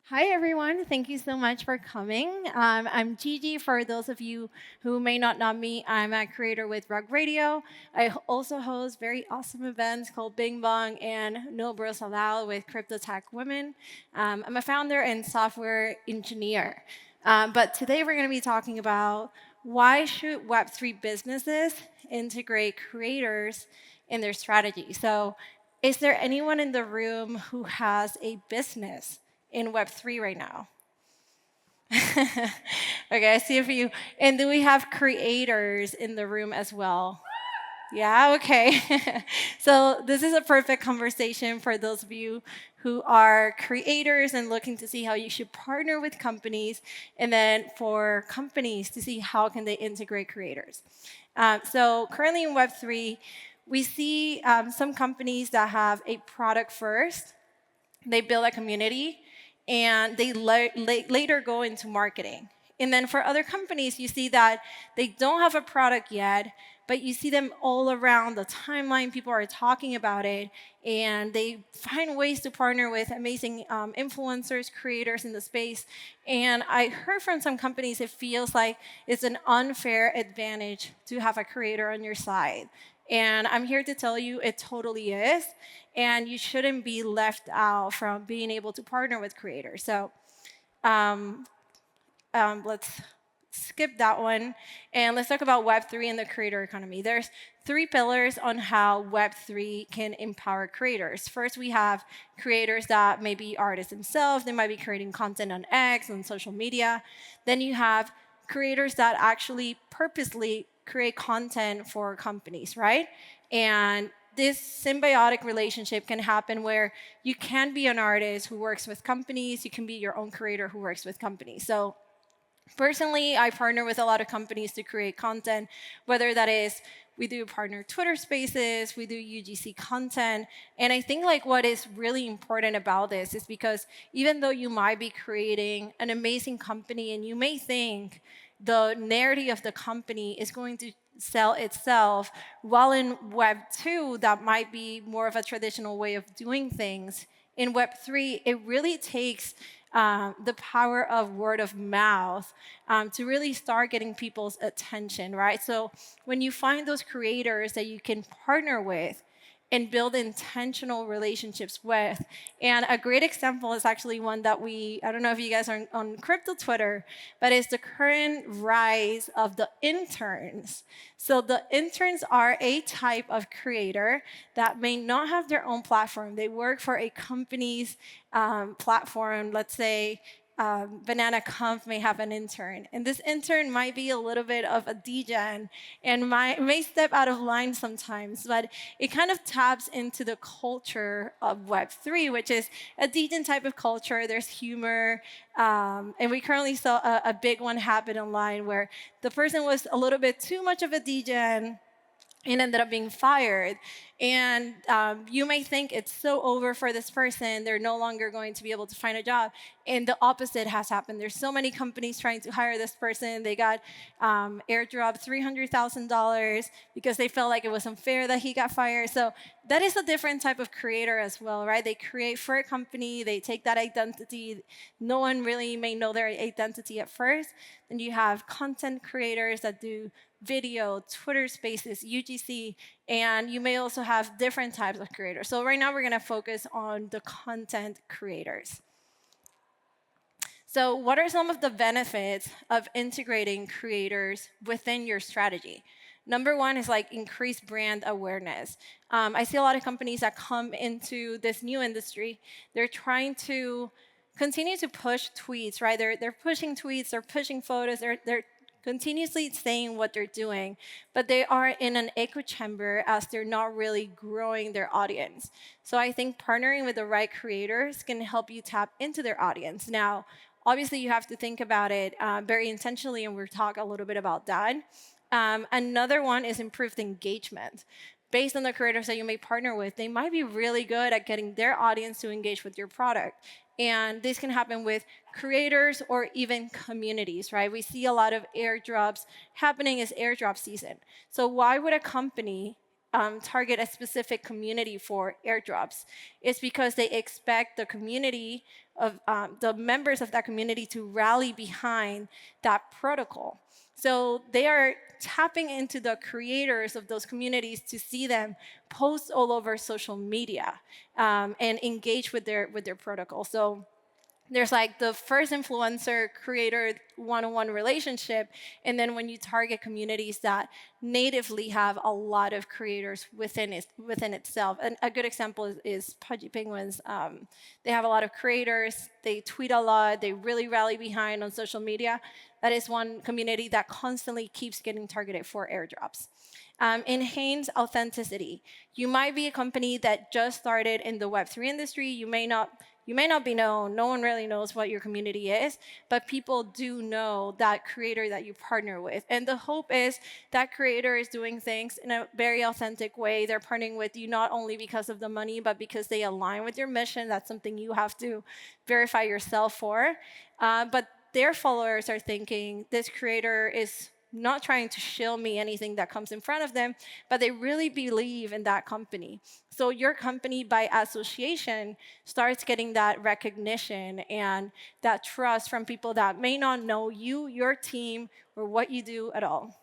Hi, everyone. Thank you so much for coming. I'm Gigi. For those of you who may not know me, I'm a creator with Rug Radio. I also host very awesome events called Bing Bong and No Bros Allowed with Crypto Tech Women. I'm a founder and software engineer. But today we're going to be talking about why should Web3 businesses integrate creators in their strategy. So is there anyone in the room who has a business in Web3 right now? Okay, I see a few. And do we have creators in the room as well? Yeah, okay. So this is a perfect conversation for those of you who are creators and looking to see how you should partner with companies, and then for companies to see how can they integrate creators. So currently in Web3, we see some companies that have a product first, they build a community, and they later go into marketing. And then for other companies, you see that they don't have a product yet, but you see them all around the timeline. People are talking about it, and they find ways to partner with amazing influencers, creators in the space. And I heard from some companies it feels like it's an unfair advantage to have a creator on your side. And I'm here to tell you it totally is. And you shouldn't be left out from being able to partner with creators. So um, let's skip that one. And let's talk about Web3 and the creator economy. There's three pillars on how Web3 can empower creators. First, we have creators that may be artists themselves. They might be creating content on X, on social media. Then you have creators that actually purposely create content for companies, right? And this symbiotic relationship can happen where you can be an artist who works with companies, you can be your own creator who works with companies. So personally, I partner with a lot of companies to create content, whether that is we do partner Twitter Spaces, we do UGC content, and I think like what is really important about this is because even though you might be creating an amazing company and you may think the narrative of the company is going to sell itself, while in Web 2, that might be more of a traditional way of doing things. In Web 3, it really takes the power of word of mouth to really start getting people's attention, right? So when you find those creators that you can partner with and build intentional relationships with. And a great example is actually one that I don't know if you guys are on crypto Twitter, but it's the current rise of the interns. So the interns are a type of creator that may not have their own platform. They work for a company's platform, let's say bananaconf may have an intern, and this intern might be a little bit of a degen and may step out of line sometimes, but it kind of taps into the culture of Web3, which is a degen type of culture. There's humor, and we currently saw a big one happen online where the person was a little bit too much of a degen and ended up being fired. And you may think it's so over for this person, they're no longer going to be able to find a job. And the opposite has happened. There's so many companies trying to hire this person. They got airdropped $300,000 because they felt like it was unfair that he got fired. So that is a different type of creator as well, right? They create for a company, they take that identity. No one really may know their identity at first. Then you have content creators that do video, Twitter Spaces, UGC, and you may also have different types of creators. So right now we're going to focus on the content creators. So what are some of the benefits of integrating creators within your strategy? Number one is like increased brand awareness. I see a lot of companies that come into this new industry. They're trying to continue to push tweets, right? They're pushing tweets, they're pushing photos, they're continuously saying what they're doing, but they are in an echo chamber as they're not really growing their audience. So I think partnering with the right creators can help you tap into their audience. Now, obviously, you have to think about it very intentionally, and we'll talk a little bit about that. Another one is improved engagement. Based on the creators that you may partner with, they might be really good at getting their audience to engage with your product. And this can happen with creators or even communities, right? We see a lot of airdrops happening as airdrop season. So why would a company target a specific community for airdrops is because they expect the community of the members of that community to rally behind that protocol. So they are tapping into the creators of those communities to see them post all over social media and engage with their protocol. So there's like the first influencer creator one-on-one relationship, and then when you target communities that natively have a lot of creators within itself. And a good example is Pudgy Penguins. They have a lot of creators, they tweet a lot, they really rally behind on social media. That is one community that constantly keeps getting targeted for airdrops. Enhance authenticity. You might be a company that just started in the Web3 industry. You may not be known. No one really knows what your community is, but people do know that creator that you partner with. And the hope is that creator is doing things in a very authentic way. They're partnering with you not only because of the money, but because they align with your mission. That's something you have to verify yourself for. But their followers are thinking, this creator is not trying to shill me anything that comes in front of them, but they really believe in that company. So your company, by association, starts getting that recognition and that trust from people that may not know you, your team, or what you do at all.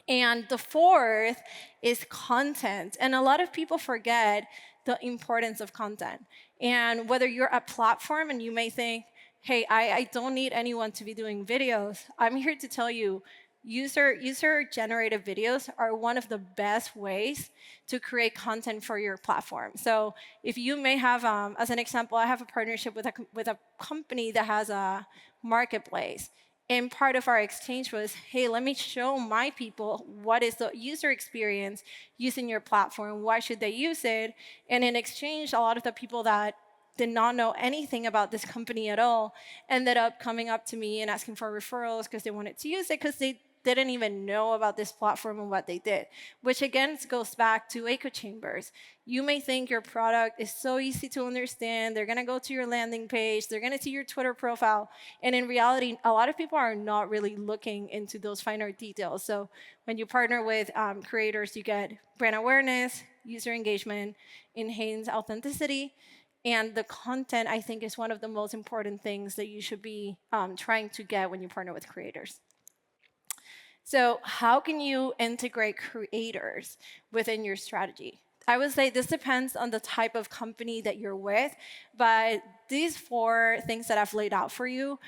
And the fourth is content. And a lot of people forget the importance of content. And whether you're a platform and you may think, hey, I don't need anyone to be doing videos, I'm here to tell you, user-generated videos are one of the best ways to create content for your platform. So if you may have, as an example, I have a partnership with a company that has a marketplace. And part of our exchange was, hey, let me show my people what is the user experience using your platform. Why should they use it? And in exchange, a lot of the people that did not know anything about this company at all ended up coming up to me and asking for referrals because they wanted to use it because they didn't even know about this platform and what they did, which again goes back to echo chambers. You may think your product is so easy to understand. They're going to go to your landing page. They're going to see your Twitter profile. And in reality, a lot of people are not really looking into those finer details. So when you partner with creators, you get brand awareness, user engagement, enhanced authenticity. And the content, I think, is one of the most important things that you should be trying to get when you partner with creators. So how can you integrate creators within your strategy? I would say this depends on the type of company that you're with, but these four things that I've laid out for you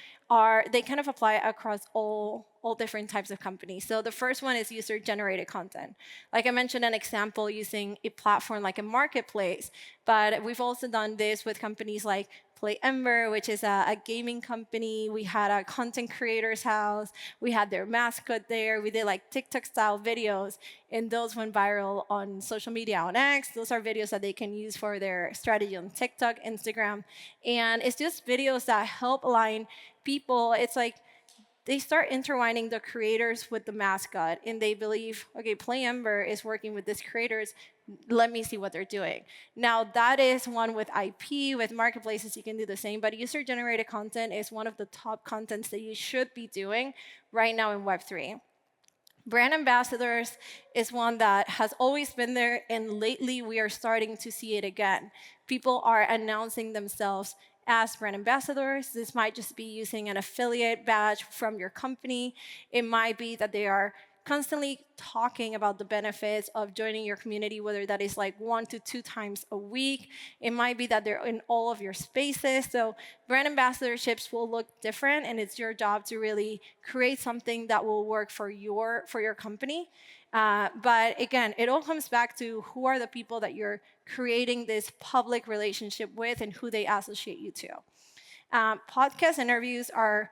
they kind of apply across all different types of companies. So the first one is user-generated content. Like I mentioned, an example using a platform like a marketplace, but we've also done this with companies like Play Ember, which is a gaming company. We had a content creator's house. We had their mascot there. We did like TikTok-style videos, and those went viral on social media on X. Those are videos that they can use for their strategy on TikTok, Instagram, and it's just videos that help align people. It's like they start intertwining the creators with the mascot, and they believe, okay, Play Ember is working with these creators. Let me see what they're doing. Now, that is one with IP. With marketplaces, you can do the same, but user-generated content is one of the top contents that you should be doing right now in Web3. Brand ambassadors is one that has always been there, and lately we are starting to see it again. People are announcing themselves as brand ambassadors. This might just be using an affiliate badge from your company. It might be that they are constantly talking about the benefits of joining your community, whether that is like 1 to 2 times a week. It might be that they're in all of your spaces. So brand ambassadorships will look different, and it's your job to really create something that will work for your company. But again, it all comes back to who are the people that you're creating this public relationship with and who they associate you to. Podcast interviews are,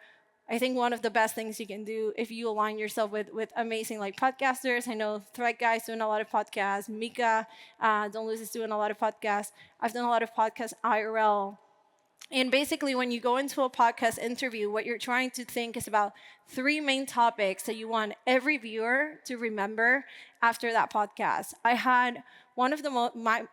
I think, one of the best things you can do if you align yourself with amazing podcasters. I know Thread Guy's doing a lot of podcasts. Mika, Don't Lose, is doing a lot of podcasts. I've done a lot of podcasts IRL. And basically, when you go into a podcast interview, what you're trying to think is about 3 main topics that you want every viewer to remember after that podcast. I had one of my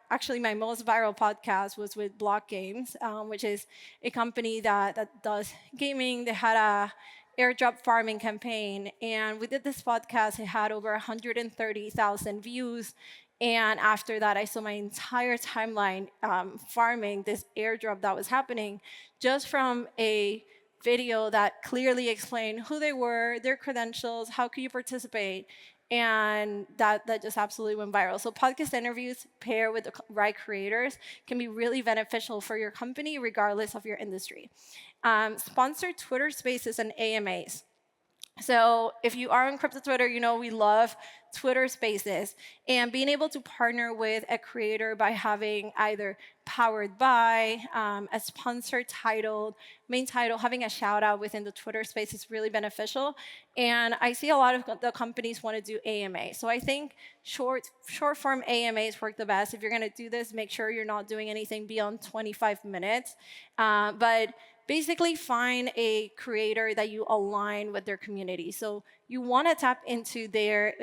most viral podcasts was with Block Games, which is a company that does gaming. They had a airdrop farming campaign, and we did this podcast. It had over 130,000 views, And after that, I saw my entire timeline farming this airdrop that was happening just from a video that clearly explained who they were, their credentials, how could you participate, and that just absolutely went viral. So podcast interviews paired with the right creators can be really beneficial for your company, regardless of your industry. Sponsored Twitter Spaces and AMAs. So if you are on crypto Twitter, you know we love Twitter Spaces. And being able to partner with a creator by having either powered by, a sponsored title, main title, having a shout out within the Twitter Space is really beneficial. And I see a lot of the companies want to do AMA. So I think short form AMAs work the best. If you're going to do this, make sure you're not doing anything beyond 25 minutes. But basically find a creator that you align with their community. So you want to tap into their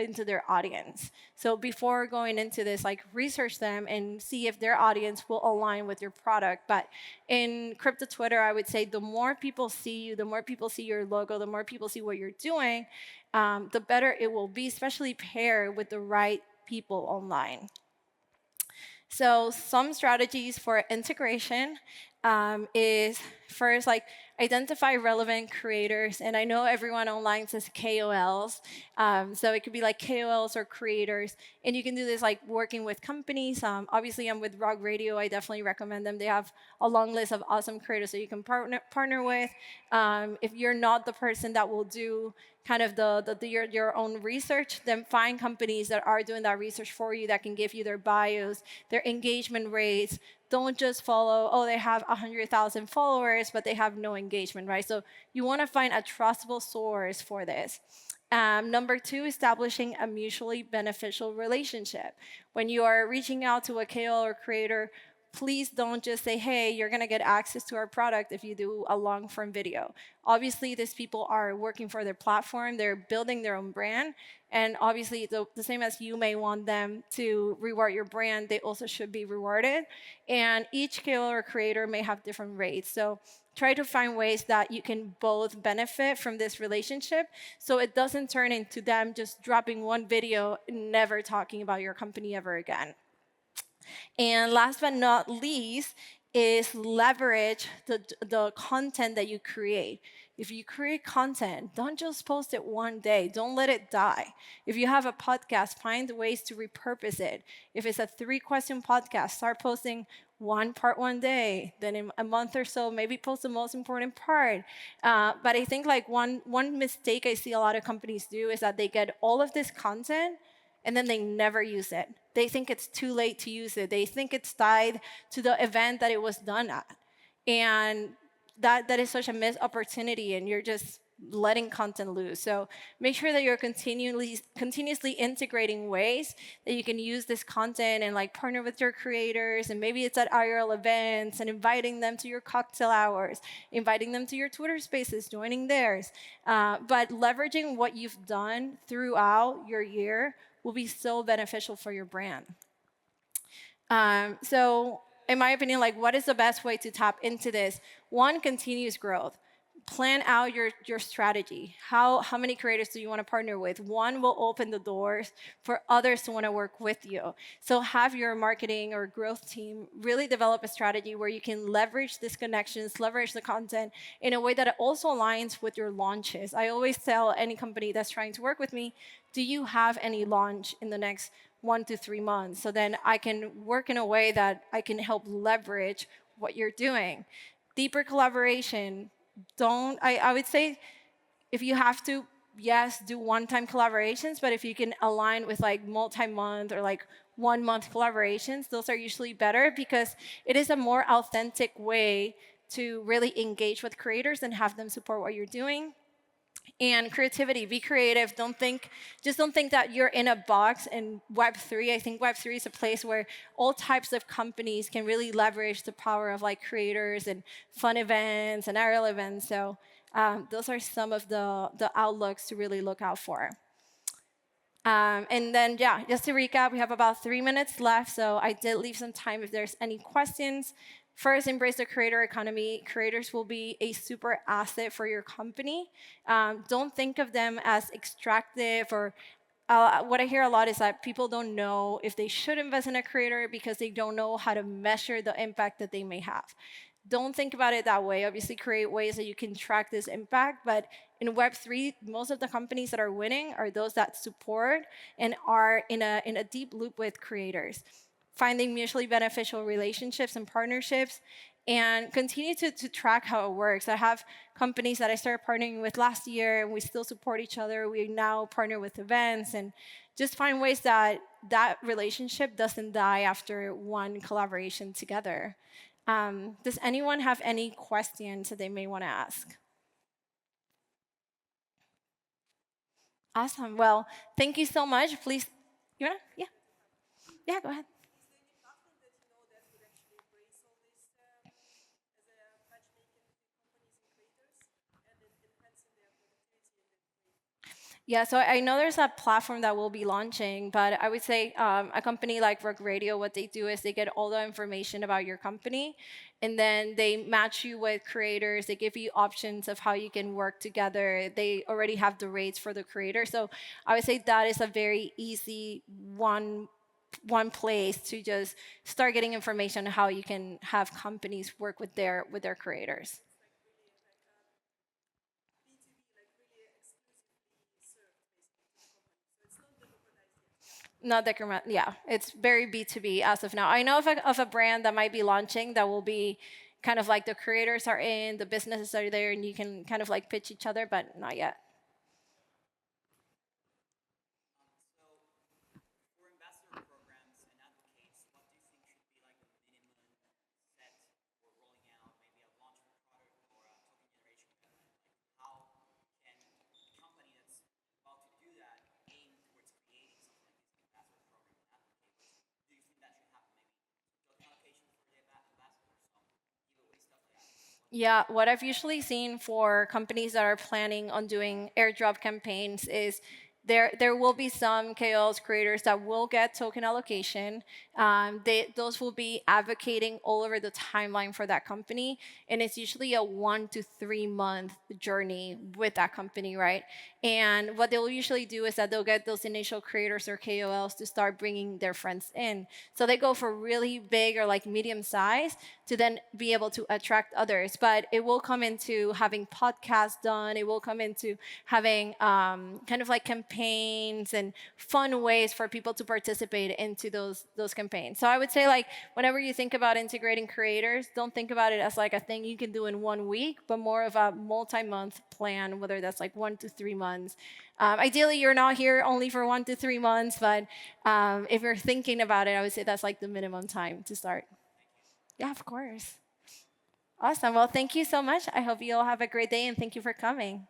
audience. So before going into this, like research them and see if their audience will align with your product. But in crypto Twitter, I would say the more people see you, the more people see your logo, the more people see what you're doing, the better it will be, especially paired with the right people online. So some strategies for integration is first, like identify relevant creators. And I know everyone online says KOLs. So it could be like KOLs or creators. And you can do this like working with companies. Obviously, I'm with Rock Radio. I definitely recommend them. They have a long list of awesome creators that you can partner with. If you're not the person that will do kind of your own research, then find companies that are doing that research for you that can give you their bios, their engagement rates. Don't just follow, oh, they have 100,000 followers, but they have no engagement, right? So you want to find a trustable source for this. Number two, establishing a mutually beneficial relationship. When you are reaching out to a KOL or creator, please don't just say, hey, you're going to get access to our product if you do a long form video. Obviously, these people are working for their platform. They're building their own brand. And obviously, the same as you may want them to reward your brand, they also should be rewarded. And each KOL or creator may have different rates. So try to find ways that you can both benefit from this relationship so it doesn't turn into them just dropping one video and never talking about your company ever again. And last but not least is leverage the content that you create. If you create content, don't just post it one day. Don't let it die. If you have a podcast, find ways to repurpose it. If it's a 3-question podcast, start posting one part one day. Then in a month or so, maybe post the most important part. But I think like one mistake I see a lot of companies do is that they get all of this content and then they never use it. They think it's too late to use it. They think it's tied to the event that it was done at. And that is such a missed opportunity, and you're just letting content loose. So make sure that you're continuously integrating ways that you can use this content and like partner with your creators. And maybe it's at IRL events and inviting them to your cocktail hours, inviting them to your Twitter spaces, joining theirs. But leveraging what you've done throughout your year will be so beneficial for your brand. So in my opinion, like what is the best way to tap into this? One, continuous growth. Plan out your strategy. How many creators do you want to partner with? One will open the doors for others to want to work with you. So have your marketing or growth team really develop a strategy where you can leverage these connections, leverage the content in a way that it also aligns with your launches. I always tell any company that's trying to work with me, do you have any launch in the next 1 to 3 months? So then I can work in a way that I can help leverage what you're doing. Deeper collaboration. I would say if you have to, yes, do one-time collaborations, but if you can align with like multi-month or like 1-month collaborations, those are usually better because it is a more authentic way to really engage with creators and have them support what you're doing. And creativity, be creative. Don't think that you're in a box in web3. I think web3 is a place where all types of companies can really leverage the power of like creators and fun events and IRL events. So those are some of the outlooks to really look out for. And then, yeah, just to recap, we have about 3 minutes left. So I did leave some time if there's any questions. First, embrace the creator economy. Creators will be a super asset for your company. Don't think of them as extractive or what I hear a lot is that people don't know if they should invest in a creator because they don't know how to measure the impact that they may have. Don't think about it that way. Obviously, create ways that you can track this impact. But in Web3, most of the companies that are winning are those that support and are in a deep loop with creators, finding mutually beneficial relationships and partnerships, and continue to track how it works. I have companies that I started partnering with last year, and we still support each other. We now partner with events, and just find ways that that relationship doesn't die after one collaboration together. Does anyone have any questions that they may want to ask? Awesome. Well, thank you so much. Please, you wanna? Yeah. Yeah, go ahead. Yeah, so I know there's a platform that will be launching, but I would say a company like Rock Radio, what they do is they get all the information about your company, and then they match you with creators. They give you options of how you can work together. They already have the rates for the creator. So I would say that is a very easy one place to just start getting information on how you can have companies work with their creators. Not decrement, yeah. It's very B2B as of now. I know of a brand that might be launching that will be kind of like the creators are in, the businesses are there, and you can kind of like pitch each other, but not yet. Yeah, what I've usually seen for companies that are planning on doing airdrop campaigns is there will be some KOLs creators that will get token allocation. Those will be advocating all over the timeline for that company, and it's usually a 1 to 3 month journey with that company, right? And what they'll usually do is that they'll get those initial creators or KOLs to start bringing their friends in. So they go for really big or like medium size to then be able to attract others. But it will come into having podcasts done. It will come into having kind of like campaigns and fun ways for people to participate into those campaigns. So I would say like whenever you think about integrating creators, don't think about it as like a thing you can do in 1 week, but more of a multi-month plan, whether that's like 1 to 3 months. Ideally, you're not here only for 1 to 3 months, but if you're thinking about it, I would say that's like the minimum time to start. Yeah, of course. Awesome. Well, thank you so much. I hope you all have a great day, and thank you for coming.